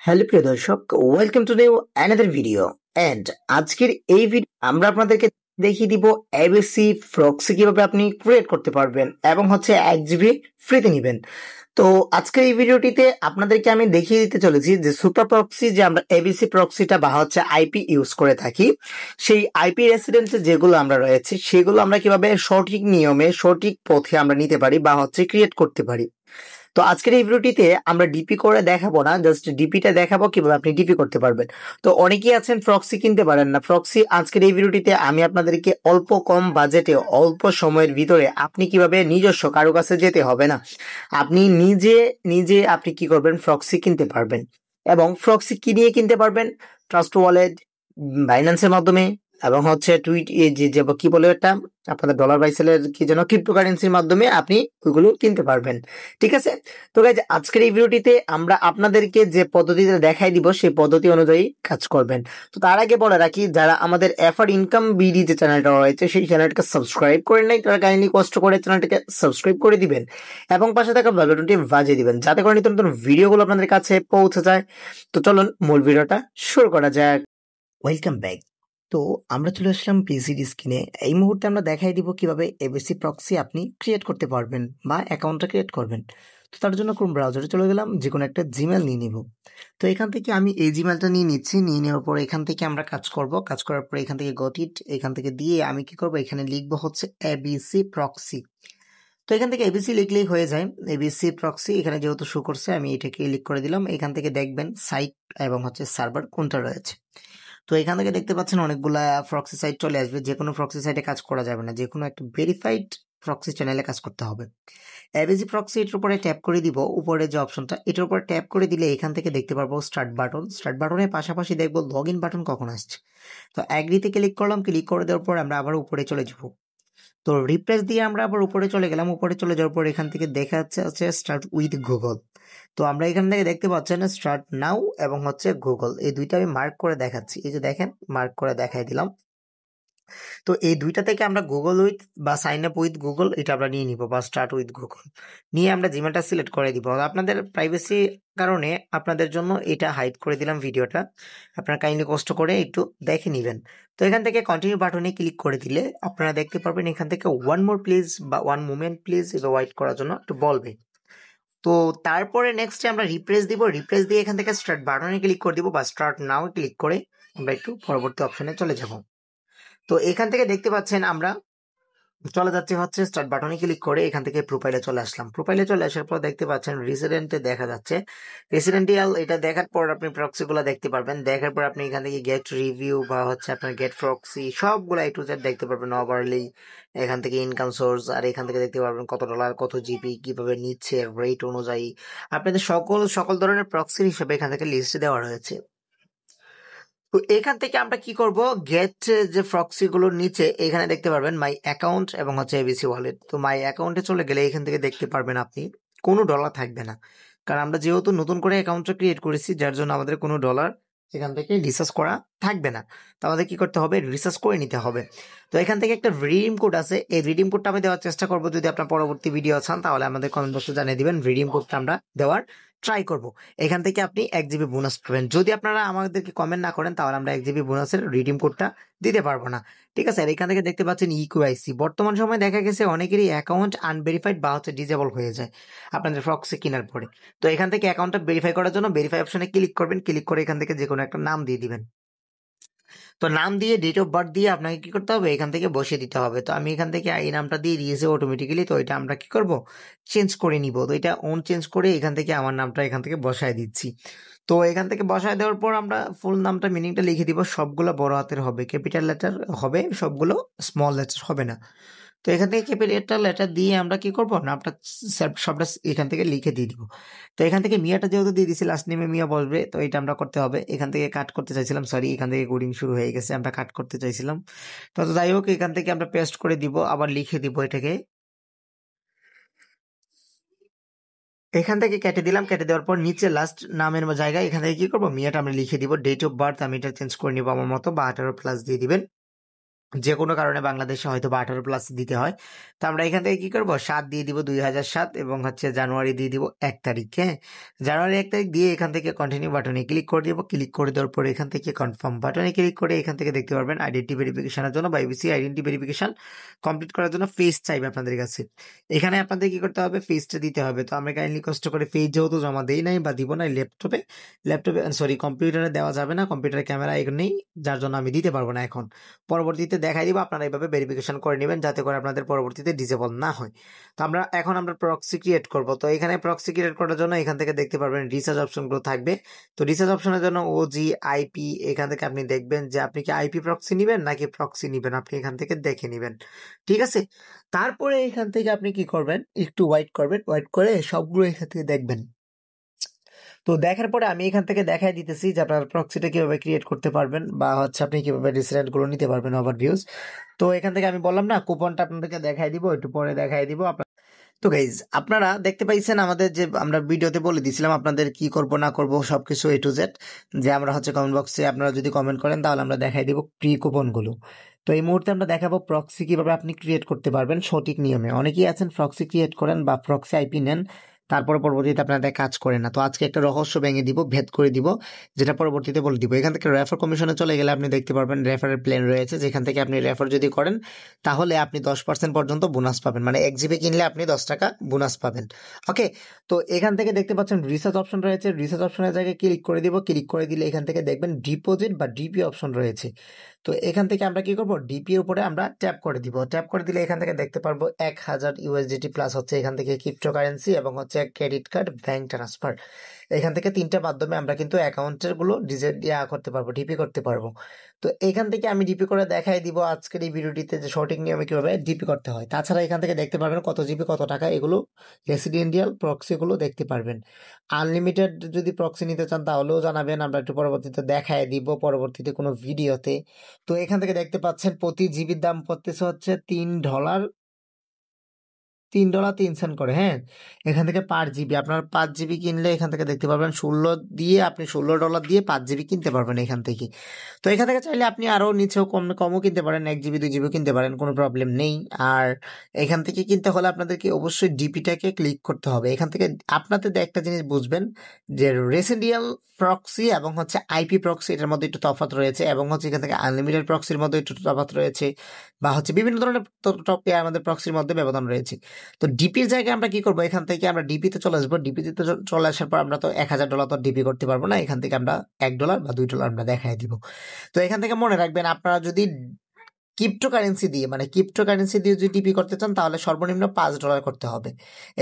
Hello প্রিয় দর্শক, welcome to new another video. And আজকের এই ভিডিও আমরা আপনাদেরকে দেখিয়ে দিব এবিসি প্রক্সি কিভাবে আপনি ক্রিয়েট করতে পারবেন এবং 1 GB ফ্রিতে নেবেন। তো আজকের এই ভিডিওটিতে আপনাদেরকে আমি দেখিয়ে দিতে চলেছি যে সুপার প্রক্সি, যে আমরা এবিসি প্রক্সিটা বা আইপি ইউজ করে থাকি, সেই আইপি রেসিডেন্সে যেগুলো আমরা রয়েছে সেগুলো আমরা কিভাবে সঠিক নিয়মে সঠিক পথে আমরা নিতে পারি বা ক্রিয়েট করতে পারি। তো আজকের এই ভিডিওটিতে আমরা ডিপি করে দেখাবো না, জাস্ট ডিপিটা দেখাবো কিভাবে আপনি ডিপি করতে পারবেন। তো অনেকেই আছেন প্রক্সি কিনতে পারেন না। প্রক্সি আজকের এই ভিডিওটিতে আমি আপনাদেরকে অল্প কম বাজেটে অল্প সময়ের ভিতরে আপনি কিভাবে নিজস্ব কারো কাছে যেতে হবে না, আপনি নিজে নিজে আপনি কি করবেন, প্রক্সি কিনতে পারবেন। এবং প্রক্সি কি নিয়ে কিনতে পারবেন? ট্রাস্ট ওয়ালেট, বাইন্যান্সের মাধ্যমে, এবং টুইট যে কি বলে এটা, আপনাদের ডলার বাইসেলের কি যেন ক্রিপ্টোকারেন্সির মাধ্যমে আপনি ওইগুলো কিনতে পারবেন। ঠিক আছে। তো গাইজ, আজকের এই ভিডিওটিতে আমরা আপনাদেরকে যে পদ্ধতিটা দেখাই দিব সেই পদ্ধতি অনুযায়ী কাজ করবেন। তো তার আগে বলে রাখি, যারা আমাদের এফআর ইনকাম বিডি যে চ্যানেলটা রয়েছে সেই চ্যানেলটাকে সাবস্ক্রাইব করে নাই, তারা কাইন্ডলি কষ্ট করে চ্যানেলটাকে সাবস্ক্রাইব করে দিবেন এবং পাশে থাকা বেল বাটনটি বাজিয়ে দিবেন, যাতে করে নিত্য নতুন ভিডিওগুলো আপনাদের কাছে পৌঁছে যায়। তো চলুন মূল ভিডিওটা শুরু করা যাক। Welcome back. তো আমরা চলে আসলাম পিসির স্ক্রিনে। এই মুহূর্তে আমরা দেখাই দিব কিভাবে এবিসি প্রক্সি আপনি ক্রিয়েট করতে পারবেন বা অ্যাকাউন্টটা ক্রিয়েট করবেন। তো তার জন্য ক্রোম ব্রাউজারে চলে গেলাম, যে কোনো একটা জিমেল নিয়ে নিব। তো এখান থেকে আমি এই জিমেলটা নিয়ে নিচ্ছি। নিয়ে নেওয়ার পর এখান থেকে আমরা কাজ করব। কাজ করার পর এখান থেকে গট ইট, এখান থেকে দিয়ে আমি কি করব, এখানে লিখবো এবিসি প্রক্সি। তো এখান থেকে এবিসি লিখলেই হয়ে যায়। এবিসি প্রক্সি এখানে যেহেতু শো করছে, আমি এটাকে ক্লিক করে দিলাম। এখান থেকে দেখবেন সাইট এবং সার্ভার কোনটা রয়েছে। তো এখান থেকে দেখতে পাচ্ছেন অনেকগুলা প্রক্সি সাইট চলে আসবে। যে কোনো প্রক্সি সাইটে কাজ করা যাবে না, যে কোনো একটা ভেরিফাইড প্রক্সি চ্যানেলে কাজ করতে হবে। এবিসি প্রক্সি এটার উপরে ট্যাপ করে দিব, উপরে যে অপশনটা এটার উপরে ট্যাপ করে দিলে এখান থেকে দেখতে পারবো স্টার্ট বাটন। স্টার্ট বাটনের পাশাপাশি দেখবো লগ ইন বাটন কখন আসছে। তো অ্যাগ্রিতে ক্লিক করলাম। ক্লিক করে দেওয়ার পর আমরা আবার উপরে চলে যাবো। তো রিপ্লেস দিয়ে আমরা আবার উপরে চলে গেলাম। উপরে চলে যাওয়ার পর এখান থেকে দেখা যাচ্ছে স্টার্ট উইথ গুগল। তো আমরা এখান থেকে দেখতে পাচ্ছেন স্টার্ট নাও এবং গুগল, এই দুইটা আমি মার্ক করে দেখাচ্ছি। এই যে দেখেন, মার্ক করে দেখাই দিলাম। তো এই দুইটা থেকে আমরা গুগল উইথ বা সাইন আপ উইথ গুগল এটা আমরা নিয়ে নিব, বা স্টার্ট উইথ গুগল নিয়ে আমরা জিমেলটা সিলেক্ট করে দিব। আপনাদের প্রাইভেসি কারণে আপনাদের জন্য এটা হাইড করে দিলাম ভিডিওটা, আপনারা কাইন্ডলি কষ্ট করে একটু দেখে নেবেন। তো এখান থেকে কন্টিনিউ বাটনে ক্লিক করে দিলে আপনারা দেখতে পারবেন এখান থেকে ওয়ান মোর প্লিজ বা ওয়ান মোমেন্ট প্লিজ এটা ওয়াইট করার জন্য একটু বলবে। তো তারপরে নেক্সটে আমরা রিপ্লেস দিব। রিপ্লেস দিয়ে এখান থেকে স্টার্ট বাটনে ক্লিক করে দিব বা স্টার্ট নাও ক্লিক করে আমরা একটু পরবর্তী অপশনে চলে যাব। তো এখান থেকে দেখতে পাচ্ছেন আমরা চলে যাচ্ছে স্টার্ট বাটনে ক্লিক করে এখান থেকে প্রোফাইলে চলে আসলাম। প্রোফাইলে চলে আসার পর দেখতে পাচ্ছেন রেসিডেন্টে দেখা যাচ্ছে। রেসিডেন্টিয়াল এটা দেখার পর আপনি প্রক্সিগুলো দেখতে পারবেন। দেখার পর আপনি এখান থেকে গেট রিভিউ বা আপনার গেট প্রক্সি সবগুলো এ টু জেড দেখতে পারবেন ওভারলি। এখান থেকে ইনকাম সোর্স, আর এখান থেকে দেখতে পারবেন কত ডলার, কত জিপি, কিভাবে নিচ্ছে রেট অনুযায়ী আপনাদের সকল ধরনের প্রক্সির হিসেবে এখান থেকে লিস্ট দেওয়া রয়েছে। তো এখান থেকে আমরা কি করব, গেট যে প্রক্সি গুলোর নিচে এখানে দেখতে পারবেন মাই অ্যাকাউন্ট এবং এবিসি ওয়ালেট। তো মাই অ্যাকাউন্টে চলে গেলে এখান থেকে দেখতে পারবেন আপনি কোনো ডলার থাকবে না, কারণ আমরা যেহেতু নতুন করে অ্যাকাউন্টটা ক্রিয়েট করেছি, যার জন্য আমাদের কোনো ডলার এখান থেকে রিসার্চ করা থাকবে না। তো আমাদের কি করতে হবে, রিসার্চ করে নিতে হবে। তো এখান থেকে একটা রিডিম কোড আছে, এই রিডিম কোডটা আমি দেওয়ার চেষ্টা করবো। যদি আপনার পরবর্তী ভিডিও চান তাহলে আমাদের কমেন্ট বক্সে জানিয়ে দিবেন, রিডিম কোডটা আমরা দেওয়ার ট্রাই করব। এখান থেকে আপনি 1 GB বোনাস পাবেন। যদি আপনারা আমাদেরকে কমেন্ট না করেন তাহলে আমরা 1 GB বোনাসের রিডিম কোডটা দিতে পারবো না। ঠিক আছে। আর এখান থেকে দেখতে পাচ্ছেন ইকিউআইসি। বর্তমান সময় দেখা গেছে অনেকেরই অ্যাকাউন্ট আনভেরিফাইড বা ডিজেবল হয়ে যায় আপনাদের প্রক্সি কেনার পরে। তো এখান থেকে অ্যাকাউন্টটা ভেরিফাই করার জন্য ভেরিফাই অপশনে ক্লিক করবেন। ক্লিক করে এখান থেকে যে কোনো একটা নাম দিয়ে দিবেন। তো নাম দিয়ে ডেট অফ বার্থ দিয়ে আপনাকে কি করতে হবে, এখান থেকে বসিয়ে দিতে হবে। তো আমি এখান থেকে এই নামটা দিয়ে দিয়েছি অটোমেটিক্যালি। তো এটা আমরা কি করব, চেঞ্জ করে নিব। তো এটা অন চেঞ্জ করে এখান থেকে আমার নামটা এখান থেকে বসায় দিচ্ছি। তো এখান থেকে বসায় দেওয়ার পর আমরা ফুল নামটা মিনিংটা লিখে দিব। সবগুলো বড় হাতের হবে, ক্যাপিটাল লেটার হবে, সবগুলো স্মল লেটার হবে না। তো এখান থেকে ক্যাপিটাল লেটার দিয়ে আমরা কি করবো, নামটা সবটা এখান থেকে লিখে দিয়ে দিব। তো এখান থেকে মিয়াটা যেহেতু দিয়ে দিচ্ছি, লাস্ট নেমে মিয়া বসবে। তো এটা আমরা করতে হবে। এখান থেকে কাট করতে চাইছিলাম, সরি, এখান থেকে কোডিং শুরু হয়ে গেছে, আমরা কাট করতে চাইছিলাম। তো যাই হোক, এখান থেকে আমরা পেস্ট করে দিব, আবার লিখে দিব এটাকে। এখান থেকে কেটে দিলাম। কেটে দেওয়ার পর নিচে লাস্ট নামের জায়গায় এখান থেকে কি করবো, মিয়াটা আমরা লিখে দিব। ডেট অফ বার্থ আমি এটা চেঞ্জ করে নিবো আমার মতো, বা 18+ দিয়ে দিবেন। যে কোনো কারণে বাংলাদেশে হয়তো বা 18+ দিতে হয়। তো আমরা এখান থেকে কি করব, 7 দিয়ে দিব, 2007, এবং হচ্ছে জানুয়ারি দিয়ে দিব 1 তারিখ। হ্যাঁ, জানুয়ারি 1 তারিখ দিয়ে এখান থেকে কন্টিনিউ বাটনে ক্লিক করে দিব। ক্লিক করে দেওয়ার পরে এখান থেকে কনফার্ম বাটনে ক্লিক করে এখান থেকে দেখতে পারবেন আইডেন্টি ভেরিফিকেশনের জন্য বা এবিসি আইডেন্টি ভেরিফিকেশন কমপ্লিট করার জন্য ফেস চাইবে আপনাদের কাছে। এখানে আপনাদের কি করতে হবে, ফেসটা দিতে হবে। তো আমরা কাইন্ডলি কষ্ট করে ফেস যেহেতু জমা দেই নাই বা দিব না, ল্যাপটপে সরি কম্পিউটারে দেওয়া যাবে না, কম্পিউটারের ক্যামেরা এগুলো নেই, যার জন্য আমি দিতে পারবো না এখন। পরবর্তীতে দেখাই দিব, আপনারা এইভাবে ভেরিফিকেশন করে নেবেন যাতে করে আপনাদের পরবর্তীতে ডিসেবল না হয়। তো আমরা প্রক্সি ক্রিয়েট করব। তো এখানে প্রক্সি ক্রিয়েট করার জন্য এখান থেকে দেখতে পারবেন রিসার্চ অপশনগুলো থাকবে। তো রিসার্চ অপশনের জন্য ওজি আইপি, এখান থেকে আপনি দেখবেন যে আপনি কি আইপি প্রক্সি নেবেন নাকি প্রক্সি নেবেন, আপনি এখান থেকে দেখে নেবেন। ঠিক আছে, তারপরে এখান থেকে আপনি কি করবেন, একটু ওয়েট করবেন, ওয়েট করে সবগুলো এখান থেকে দেখবেন। তো দেখার পরে আমি এখান থেকে দেখাই দিতেছি যে আপনার প্রক্সিটা কিভাবে ক্রিয়েট করতে পারবেন বা হচ্ছে আপনি কিভাবে রিসেন্ট গুলো নিতে পারবেন ওভারভিউজ। তো এখান থেকে আমি বললাম না, কুপনটা আপনাদেরকে দেখাই দিব, একটু পরে দেখাই দিব। তো গাইজ আপনারা দেখতে পাইছেন আমাদের যে আমরা ভিডিওতে বলে দিয়েছিলাম আপনাদের কি করব না করব সবকিছু A to Z, যে আমরা হচ্ছে কমেন্ট বক্সে আপনারা যদি কমেন্ট করেন তাহলে আমরা দেখাই দিব প্রি কুপনগুলো। তো এই মুহূর্তে আমরা দেখাবো প্রক্সি কিভাবে আপনি ক্রিয়েট করতে পারবেন সঠিক নিয়মে। অনেকেই আছেন প্রক্সি ক্রিয়েট করেন বা প্রক্সি আইপি নেন, তারপরে পরবর্তীতে আপনাদের কাজ করে না। তো আজকে একটা রহস্য ভেঙে দিব, ভেদ করে দিব, যেটা পরবর্তীতে বলে দিব। এখান থেকে রেফার কমিশনে চলে গেলে আপনি দেখতে পারবেন রেফারের প্ল্যান রয়েছে, যেখান থেকে আপনি রেফার যদি করেন তাহলে আপনি 10% পর্যন্ত বোনাস পাবেন, মানে 1 জিবি কিনলে আপনি 10 টাকা বোনাস পাবেন। ওকে, তো এখান থেকে দেখতে পাচ্ছেন রিসার্চ অপশন রয়েছে, রিসার্চ অপশনের জায়গায় ক্লিক করে দিব। ক্লিক করে দিলে এখান থেকে দেখবেন ডিপোজিট বা ডিপি অপশন রয়েছে। তো এখান থেকে আমরা কি করব, ডিপি এর উপরে আমরা ট্যাপ করে দিব। ট্যাপ করে দিলে এখান থেকে দেখতে পারবো 1000 ইউএসডিটি প্লাস হচ্ছে এখান থেকে ক্রিপ্টোকারেন্সি এবং হচ্ছে ক্রেডিট কার্ড, ব্যাংক ট্রান্সফার। এখান থেকে 3টা মাধ্যমে আমরা কিন্তু অ্যাকাউন্টের গুলো করতে পারবো, ডিপি করতে পারবো। তো এখান থেকে আমি ডিপি করে দেখাই দিব আজকের এই ভিডিওটিতে যে সঠিক নিয়মে কিভাবে ডিপি করতে হয়। তাছাড়া এখান থেকে দেখতে পারবেন কত জিবি কত টাকা, এগুলো রেসিডেন্সিয়াল প্রক্সি গুলো দেখতে পারবেন। আনলিমিটেড যদি প্রক্সি নিতে চান তাহলেও জানাবেন, আমরা একটু পরবর্তীতে দেখাই দিব পরবর্তীতে কোনো ভিডিওতে। তো এখান থেকে দেখতে পাচ্ছেন প্রতি জিবির দাম পড়তেছে হচ্ছে $3, $3.03 করে। হ্যাঁ, এখান থেকে পার জিবি আপনার 5 জিবি কিনলে এখান থেকে দেখতে পারবেন আপনি $16 দিয়ে 5 জিবি কিনতে পারবেন এখান থেকে। তো এখান থেকে চাইলে আপনি আরো নিচেও কমও কিনতে পারেন, 1 জিবি 2 জিবি কিনতে পারেন, কোনো প্রবলেম নেই। আর এখান থেকে কিনতে হলে আপনাদেরকে অবশ্যই ডিপিটাকে ক্লিক করতে হবে। এখান থেকে আপনাদের একটা জিনিস বুঝবেন যে রেসিডেন্সিয়াল প্রক্সি এবং হচ্ছে আইপি প্রক্সি এটার মধ্যে একটু তফাৎ রয়েছে, এবং হচ্ছে এখান থেকে আনলিমিটেড প্রক্সির মধ্যে একটু তফাৎ রয়েছে, বা হচ্ছে বিভিন্ন ধরনের আমাদের প্রক্সির মধ্যে ব্যবধান রয়েছে। তো ডিপির জায়গায় আমরা কি করবো, এখান থেকে আমরা ডিপিতে চলে আসবো। ডিপিতে চলে আসার পর আমরা তো $1000 তো ডিপি করতে পারবো না, এখান থেকে আমরা $1 বা $2 আমরা দেখাই দিব। তো এখান থেকে মনে রাখবেন আপনারা যদি ক্রিপ্টোকারেন্সি দিয়ে যদি ডিপি করতে চান তাহলে সর্বনিম্ন $5 করতে হবে।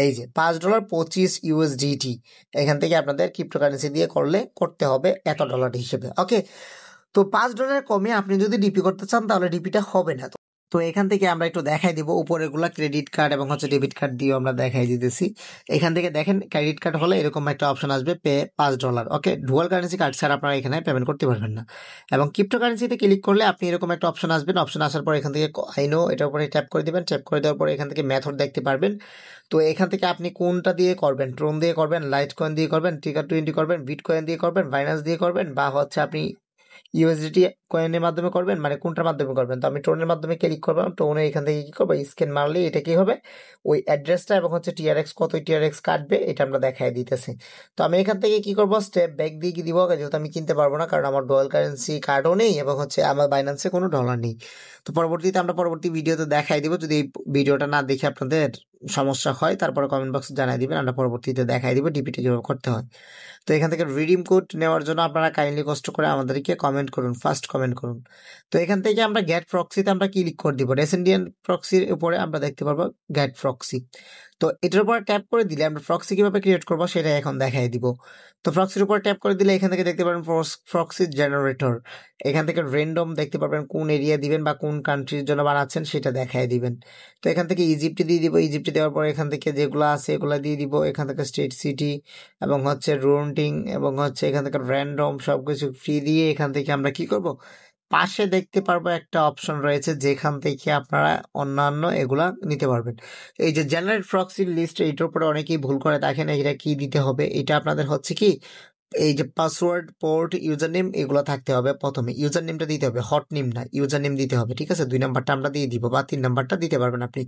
এই যে $5 25 ইউএসডিটি, এখান থেকে আপনাদের ক্রিপ্টোকারেন্সি দিয়ে করতে হবে এত ডলার হিসেবে। ওকে, তো $5 কমে আপনি যদি ডিপি করতে চান তাহলে ডিপিটা হবে না। তো এখান থেকে আমরা একটু দেখাই দিব উপরের গুলা ক্রেডিট কার্ড এবং হচ্ছে ডেবিট কার্ড দিয়ে আমরা দেখাই দিতেছি। এখান থেকে দেখেন ক্রেডিট কার্ড হলে এরকম একটা অপশন আসবে, পে $5। ওকে, ডুয়াল কারেন্সি কার্ড ছাড়া আপনারা এখানে পেমেন্ট করতে পারবেন না। এবং ক্রিপ্টো কারেন্সিতে ক্লিক করলে আপনি এরকম একটা অপশন আসবেন। অপশন আসার পর এখান থেকে আইনো এটার উপরে ট্যাপ করে দিবেন। ট্যাপ করে দেওয়ার পরে এখান থেকে মেথড দেখতে পারবেন। তো এখান থেকে আপনি কোনটা দিয়ে করবেন, ট্রোন দিয়ে করবেন, লাইট কয়েন দিয়ে করবেন, টিকার20 করবেন, বিটকয়েন দিয়ে করবেন, বাইন্যান্স দিয়ে করবেন, বা হচ্ছে আপনি ইউএসডিটি কয়েনের মাধ্যমে করবেন, মানে কোনটার মাধ্যমে করবেন। তো আমি টোনের মাধ্যমে ক্লিক করবো। টোনে এখান থেকে কি করবো, স্ক্যান মারলে এটা কি হবে, ওই অ্যাড্রেসটা এবং হচ্ছে টিআরএক্স কত টিআরএক্স কাটবে এটা আমরা দেখাই দিতেছি। তো আমি এখান থেকে কি করবো, স্টেপ ব্যাক দিয়ে কি দিব, যেহেতু আমি কিনতে পারবো না কারণ আমার ডুয়াল কারেন্সি কার্ডও নেই এবং হচ্ছে আমার বাইন্যান্সে কোনো ডলার নেই। তো আমরা পরবর্তী ভিডিওতে দেখাই দিব। যদি এই ভিডিওটা না দেখে আপনাদের সমস্যা হয় তারপরে কমেন্ট বক্সে জানাই দিবেন, আমরা পরবর্তীতে দেখাই দিব ডিপিটা কিভাবে করতে হয়। তো এখান থেকে রিডিম কোড নেওয়ার জন্য আপনারা কাইন্ডলি কষ্ট করে আমাদেরকে কমেন্ট করুন, ফার্স্ট কমেন্ট করুন। তো এখান থেকে আমরা গেট প্রক্সিতে আমরা ক্লিক করে দিব। রেসিডেন্সিয়াল প্রক্সির উপরে আমরা দেখতে পারবো গেট প্রক্সি। তো এটার উপর ট্যাপ করে দিলে আমরা প্রক্সি কিভাবে ক্রিয়েট করবো সেটা এখন দেখাই দিব। তো প্রক্সির উপর ট্যাপ করে দিলে এখান থেকে দেখতে পারবেন প্রক্সি জেনারেটর। এখান থেকে র্যান্ডম দেখতে পারবেন কোন এরিয়া দিবেন বা কোন কান্ট্রির জন্য বানাচ্ছেন সেটা দেখাই দিবেন। তো এখান থেকে ইজিপ্টে দিয়ে দিব। ইজিপ্টে দেওয়ার পর এখান থেকে যেগুলো আছে এগুলো দিয়ে দিব। এখান থেকে স্টেট সিটি এবং হচ্ছে রুটিং এবং হচ্ছে এখান থেকে র্যান্ডম সবকিছু ফ্রি দিয়ে এখান থেকে আমরা কি করব, পাশে দেখতে পারবো একটা অপশন রয়েছে যেখান থেকে আপনারা অন্যান্য এগুলা নিতে পারবেন। এই যে জেনারেট প্রক্সি লিস্ট, এইটার উপরে অনেকেই ভুল করে দেখেন এটা কি দিতে হবে। এটা আপনাদের হচ্ছে কি এই যে পাসওয়ার্ড, পোর্ট, ইউজার নেম এগুলো থাকতে হবে। প্রথমে ইউজার নেমটা দিতে হবে, হট নেম না, ইউজার নেম দিতে হবে, ঠিক আছে। 2 নাম্বারটা আমরা দিয়ে দিব, বা 3 নাম্বারটা দিতে পারবেন আপনি।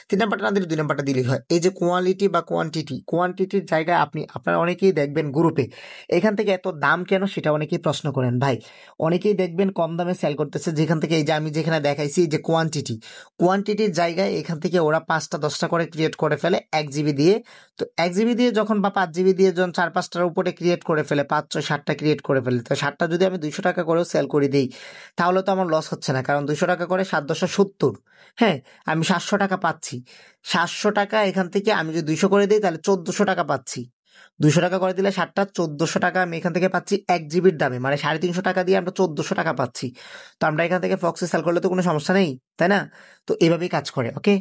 3 নাম্বারটা না দিলে 2 নাম্বারটা দিলেই হয়। এই যে কোয়ালিটি বা কোয়ান্টিটির জায়গায় আপনারা অনেকেই দেখবেন গ্রুপে এখান থেকে এত দাম কেন সেটা অনেকেই প্রশ্ন করেন ভাই। অনেকেই দেখবেন কম দামে সেল করতেছে, যেখান থেকে এই যে আমি যেখানে দেখাইছি যে কোয়ান্টিটির জায়গায় এখান থেকে ওরা 5টা 10টা করে ক্রিয়েট করে ফেলে 1 জিবি দিয়ে। তো 1 জিবি দিয়ে যখন বা 5 জিবি দিয়ে যখন 4-5টার উপরে ক্রিয়েট করে ফেলে, 5-6-7টা ক্রিয়েট করে ফেলে, তো 7টা যদি আমি 200 টাকা করেও সেল করে দিই তাহলে তো আমার লস হচ্ছে না, কারণ 200 টাকা করে 7-10-70, হ্যাঁ, আমি 700 টাকা পাচ্ছি। 700 টাকা এখান থেকে আমি যদি 200 করে দিই তাহলে 1400 টাকা পাচ্ছি। 200 টাকা করে দিলে 7টা 1400 টাকা আমি এখান থেকে পাচ্ছি 1 জিবির দামে, মানে 350 টাকা দিয়ে আমরা 1400 টাকা পাচ্ছি। তো আমরা এখান থেকে ফক্সে সেল করলে তো কোনো সমস্যা নেই, তাই না? তো এভাবেই কাজ করে, ওকে।